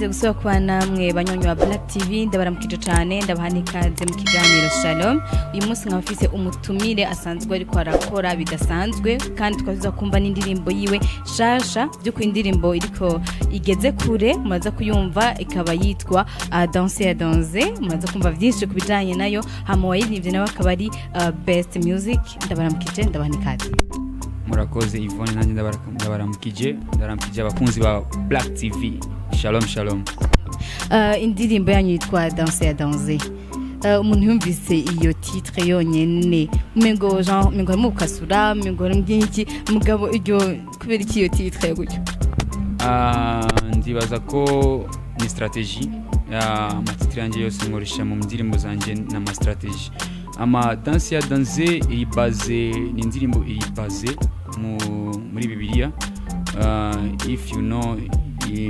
nkunze gusubira kuba namwe banyonyi wa Black TV ndabaramukije cyane ndabahani ikaze mu kiganiro Shalom. Uyu munsi nkabafise umutumire asanzwe ariko arakora bidasanzwe kandi twavuze kumva n'indirimbo yiwe shasha byo ku indirimbo iriko igeze kure muraza kuyumva ikaba yitwa Danser à Danser. Muraza kumva byinshi kubijanye nayo hama wayirivye nawe akaba ari Best Music. Ndabaramukije ndabahani ikaze. Murakoze Yvonne nanjye ndabaramukije abakunzi ba Black TV. Shalom shalom. Indirimbo yanyu yitwa Danser à Danser. Umuntu yumvise iyo titre yonyene mengo mu kasura mengo mbyinki mugabo iryo kubera iki iyo titre yo gutyo? Ndibaza ko ni strategy ya amatitre yanjye yose nkoresha mu ndirimbo zanje na ma strategy. Ama Danser à Danser iri base ni indirimbo iri base muri Bibiliya. If you know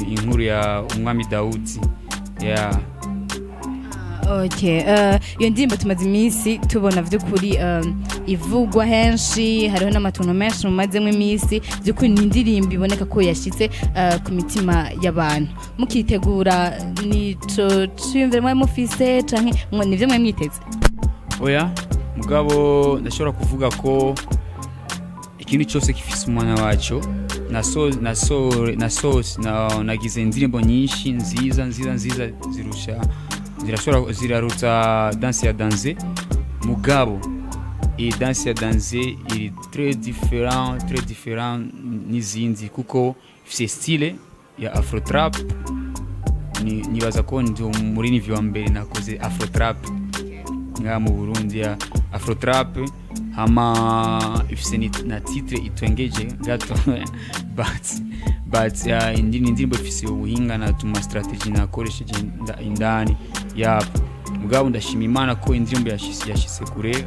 inkuru ya umwami Dawudi. Yeah. Okay, iyo ndirimbo tumaze iminsi tubona vy'ukuri ivugwa henshi hariho n'amatono menshi mumazemwe iminsi vy'ukuri ni indirimbo iboneka ko yashitse ku mitima y'abantu. Mukitegura nico cyumvire mwe mufise canke nivyo mwe mwiteze? Oya, mugabo ndashobora kuvuga ko ikintu cyose gifise umwana wacu nagize indirimbo nyinshi nziza ziraruta Danser à Danser. Mugabo Danser à Danser iri très différent n'izindi kuko ifise style ya Afro Trap. Nibaza ko ndi muri nivo mbere nakoze Afro Trap nga mu Burundi ya Afro Trap hama ifise na titre itwengeje gato but indirimbo ifise ubuhinga na tuma strategy nakoresheje indani ya mugabo ndashima Imana ko indirimbo yashise kure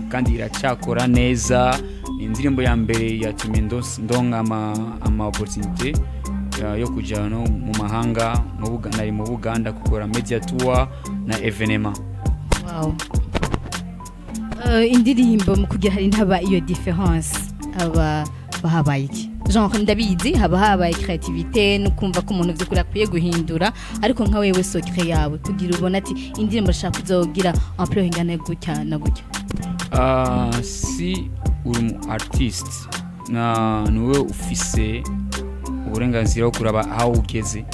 kandi iracyakora neza. Indirimbo ya mbere yatumye ndonga ama opportunity yo kuja no mu mahanga nari mu Buganda gukora media tour na evenement. Wow. Indirimbo mu kugira hari ntaba iyo difference aba bahabaye iki? Genre ndabizi haba habaye creativité no kumva ko umuntu vyukuri akwiye guhindura ariko nka wewe secret yawe kugira ubona ati indirimbo ashaka kuzogira ampleur ingana gutya na gutya. Si uri artist na nuwe ufise uburenganzira bwo kuraba aho ugeze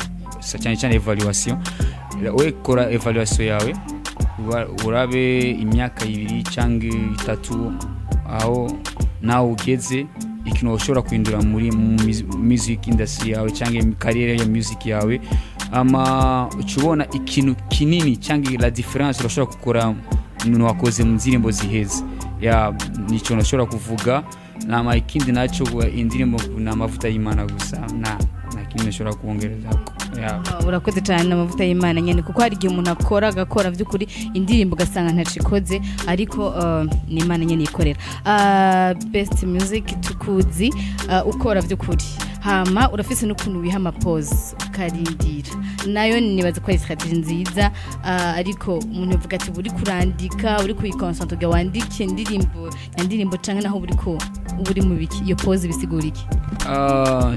cyane evaluation. We kora evaluation yawe urabe imyaka 2 cyangwa 3 aho nawe ugeze ikintu ushobora kwindura muri music industry yawe cyangwa career ya music yawe ama ukibona ikintu kinini cyangwa la difference urashobora gukora umuntu wakoze mu ndirimbo ziheze ya nico nashobora kuvuga na ikindi naco indirimbo na mavuta y'Imana gusa na kintu nashobora kuongereza ko. Urakoze cyane n'amavuta y'Imana nyene kuko hari igihe umuntu agakora vy'ukuri indirimbo gasanga ntacikoze ariko ni Imana nyene ikorera. Best Music tukuzi ukora vy'ukuri hama urafise n'ukuntu wiha ama pause ukarindira nayo nibaza ko ari strategy nziza ariko umuntu uvuga ati buri kurandika uri kuyiconcentre wandike indirimbo canke naho buri mu biki iyo pause bisigura iki?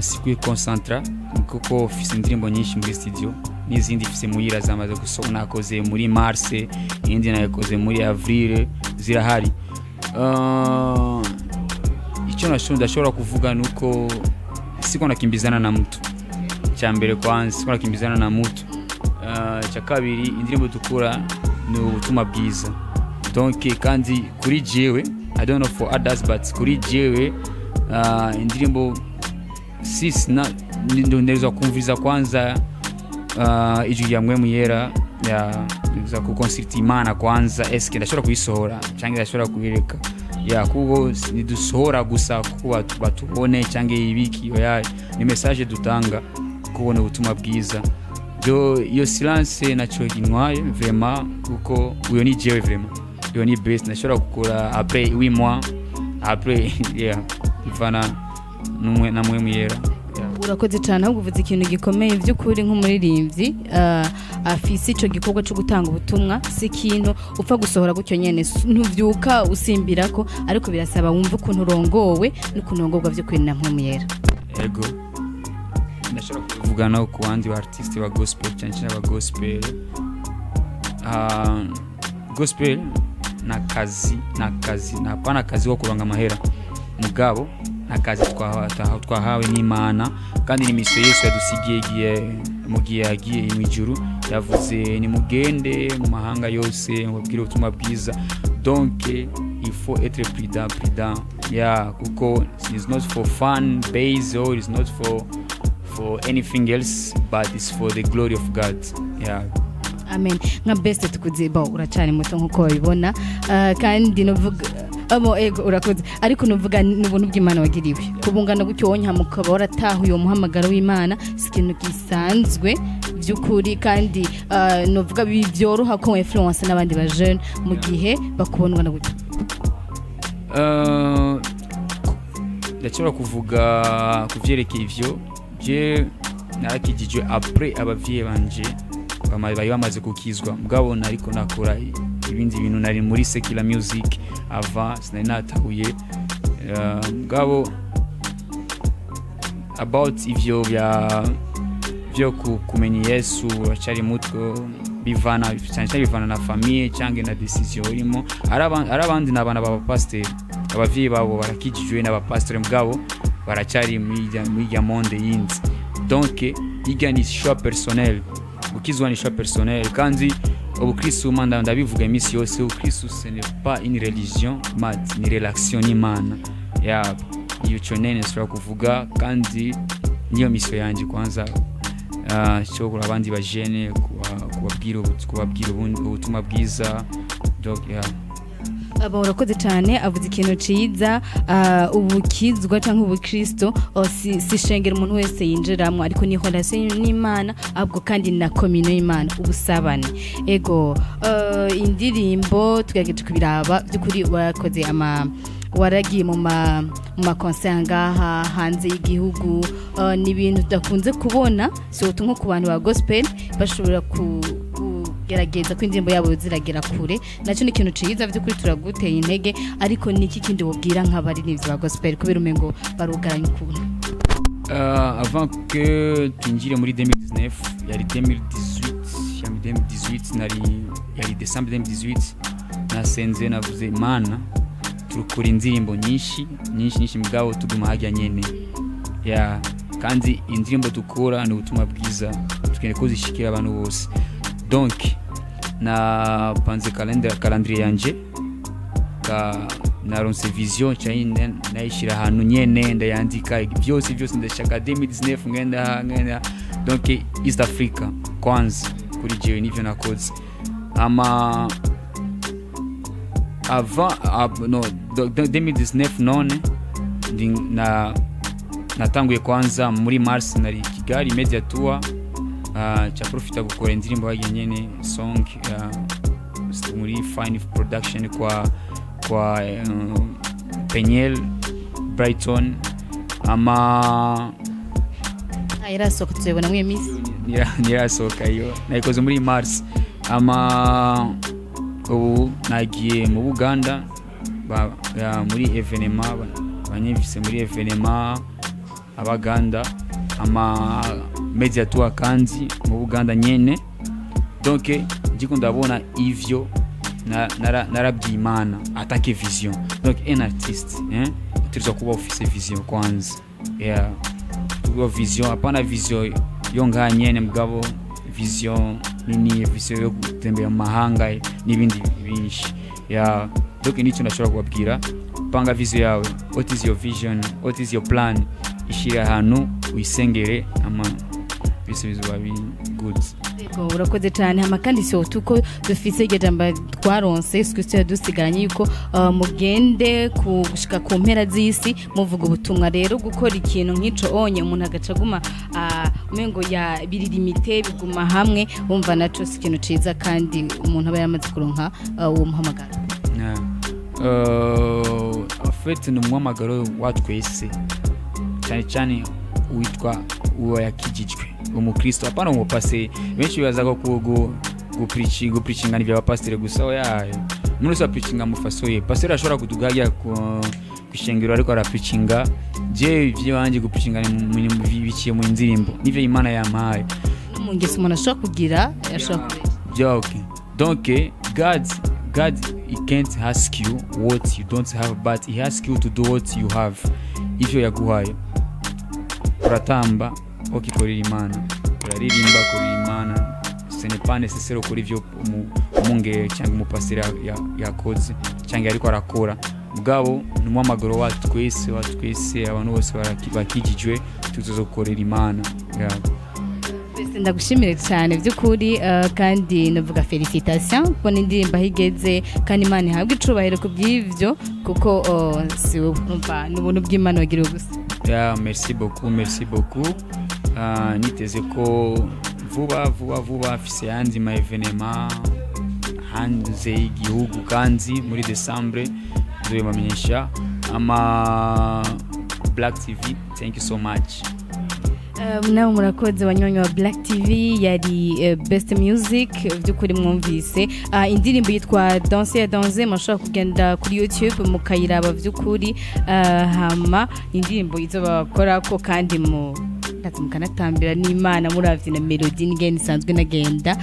Si kuyiconcentra kuko ufise indirimbo nyinshi muri studio n'izindi ufise muhira zamaze gusona nakoze muri Mars indi nakoze muri Avril zirahari. Icyo ndashobora kuvuga nuko siko nakimbizana na mtu cyambere kwanza siko nakimbizana na mtu cya kabiri indirimbo dukora ni ubutumwa bwiza donc kandi kuri jewe I don't know for others but kuri jewe indirimbo na ndondereza kumviza kwanza ijwi ya mwe yera ya za kuconsulta Imana kwanza eske ndashobora kuyisohora cyangwa ndashobora kuyireka ya kuko nidusohora gusa kuko batubone cyangwa ibiki oya ni message dutanga kubona ubutumwa bwiza yo silence nacho ginwaye vraiment kuko uyo ni jewe vraiment yo ni best nashobora gukora après 8 mois après ivana numwe na mwe yera. Urakoze cyane ahubwo uvuze ikintu gikomeye by'ukuri nk'umuririmbyi afise ico gikorwa cyo gutanga ubutumwa si kintu upfa gusohora gutyo nyene ntuvyuka usimbirako ariko birasaba wumva ukuntu urongowe n'ukuntu urongorwa vy'ukuri na mpwe yera. Ego ndashobora kuvuga no ku bandi ba artiste ba gospel cyane cyane ba gospel. Gospel na kazi napana kazi wo kuronga amahera mugabo na kazi twahawe n'Imana kandi ni miso Yesu yadusigiye mugiye yagiye mu ijuru yavuze ni mugende mu mahanga yose mubwire ubutumwa bwiza. Donc il faut être prudent kuko it's not for fun base or it's not for anything else but it's for the glory of God. Amen. Nka best tukuziba uracane muto nkuko babibona kandi novuga ego urakoze ariko novuga n'ubuntu bw'Imana wagiriwe kubungana gutyo wonye mukaba warataha uyo muhamagaro w'Imana sikintu gisanzwe by'ukuri kandi novuga byoroha ko influence n'abandi ba jeune mu gihe bakubonwa na gutyo. Ndashobora kuvuga kuvyerekeye ivyo je narakijijwe après abavyeyi banje bari bamaze kukizwa mugabo nariko nakora ibindi bintu nari muri secular music ava sinari natahuye mugabo about ivyo byo kumenya Yesu acari muto bivana na famille cyangwa na decision urimo arabandi nabana baba pasteur abavyeyi babo barakijijwe n'aba pasteur mugabo baracari muri ya monde yindi. Donc igani choix personnel ukizwa ni choix personnel kandi ubukristo manda ndabivuga imisi yose ubukristo ce n'est pas une religion mais une relation n'Imana iyo cyonene sura kuvuga kandi niyo misio yanje kwanza cyo kuri abandi bajene kubabwira ubutumwa bwiza. Donc aba urakoze cyane avuze ikintu ciza ubukizwa cyangwa ubukristo si shengera umuntu wese yinjiramwe ariko ni relation n'Imana abwo kandi na komino y'Imana ubusabane. Ego indirimbo tugageje kubiraba byukuri wakoze waragiye mu ma concert ngaha hanze y'igihugu ni ibintu tudakunze kubona so nko ku bantu ba gospel bashobora gerageza ko indirimbo yabo ziragera kure nacyo ni ikintu ciza by'ukuri turaguteye intege ariko niki kindi wobwira nk'abaririmbyi ba gospel kubera umengo barugaranye ukuntu. Avant que tunjire muri 2019 yari 2018 yari December 2018 nasenze navuze Imana turukura indirimbo nyinshi mugabo tuguma hajya nyene kandi indirimbo dukora ni ubutumwa bwiza tukene ko zishikira abantu bose. Donc na panze calendrier yanje naronse vision cyane nayishira hanu nyene ndayandika byose ndashaka 2019 ngenda donc East Africa kwanza kuri jewe nivyo nakoze ama avant no 2019 none natanguye kwanza muri Mars nari Kigali Media Tour cha profita gukora indirimbo bagenyene song muri Fine Production kwa Peniel Brighton ama ayirasoka tuzebona mwe miss nirasoka yo nayikoze muri Mars ama nagiye mu Buganda muri evenement banyivise muri evenement abaganda ama Media Tour kandi mu Buganda nyene. Donc ndiko ndabona ivyo narabye Imana atake vision. Donc un artiste tuzo kuba office vision kwanza tuba vision apana vision yonga nyene mugabo vision nini vision yo gutembera mu mahanga n'ibindi binshi donc nicyo ndashobora kubabwira panga vision yawe. What is your vision? What is your plan? ishira hanu uyisengere ama bisubizo babi good. Ego urakoze cyane amakandi cyo tuko dufise igejamba twaronse sikuste dusigaranye yuko mugende kushika ku mpera z'isi muvuga ubutumwa rero gukora ikintu nk'ico onye umuntu agacaguma umengo ya biririmite biguma hamwe umva naco ikintu ciza kandi umuntu aba yamaze kuronka uwo muhamagara. Afite n'umuhamagaro watwese cyane witwa uwo yakijijwe umukristo apana umupase benshi bibaza ko gupreachinga ni bya pastor gusa umuntu so preachinga mufasoye pastor ashobora kutugajya kwishengero ariko arapicinga je ivyo wanje gupicinga ni biciye mu indirimbo nivyo Imana yampaye mu ngeso umuntu ashobora kugira yashobora yeah, okay. Donc God he can't ask you what you don't have, but he asks you to do what you have. Ivyo yaguhaye uratamba ukikorera Imana, uraririmba korera Imana, ce n'est pas nécessaire ukora ivyo umungere cyangwa umupasira yakoze cyangwa ariko arakora mugabo n'umwamagoro wa twese abantu bose bakijijwe tuzokorera Imana. Yeah. Ndagushimire cyane by'ukuri kandi navuga felicitation kubona indirimbo ahigeze kandi Imana ihabwe icubahiro ku bw'ivyo kuko si umva n'ubuntu bw'Imana wagira gusa. Yeah, merci beaucoup. Niteze ko vuba afise yandi ma evenement hanze y'igihugu kandi muri December nzobamenyesha ama Black TV. Thank you so much. Nawe murakoze wanywanyi wa Black TV yari Best Music by'ukuri mwumvise indirimbo yitwa Danser mashaka kugenda kuri YouTube mukayiraba by'ukuri hama indirimbo izobakora ko kandi mukanatambira n'Imana muravye na melody n'ingene isanzwe nagenda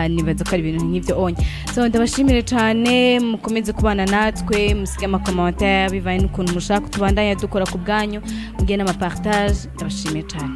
nibaza ko ari ibintu nk'ivyo onye so ndabashimire cyane mukomeze kubana natwe musige ama commentaire bivaye n'ukuntu mushaka tubandanya dukora ku bwanyu mugena ama partage ndabashimire cyane.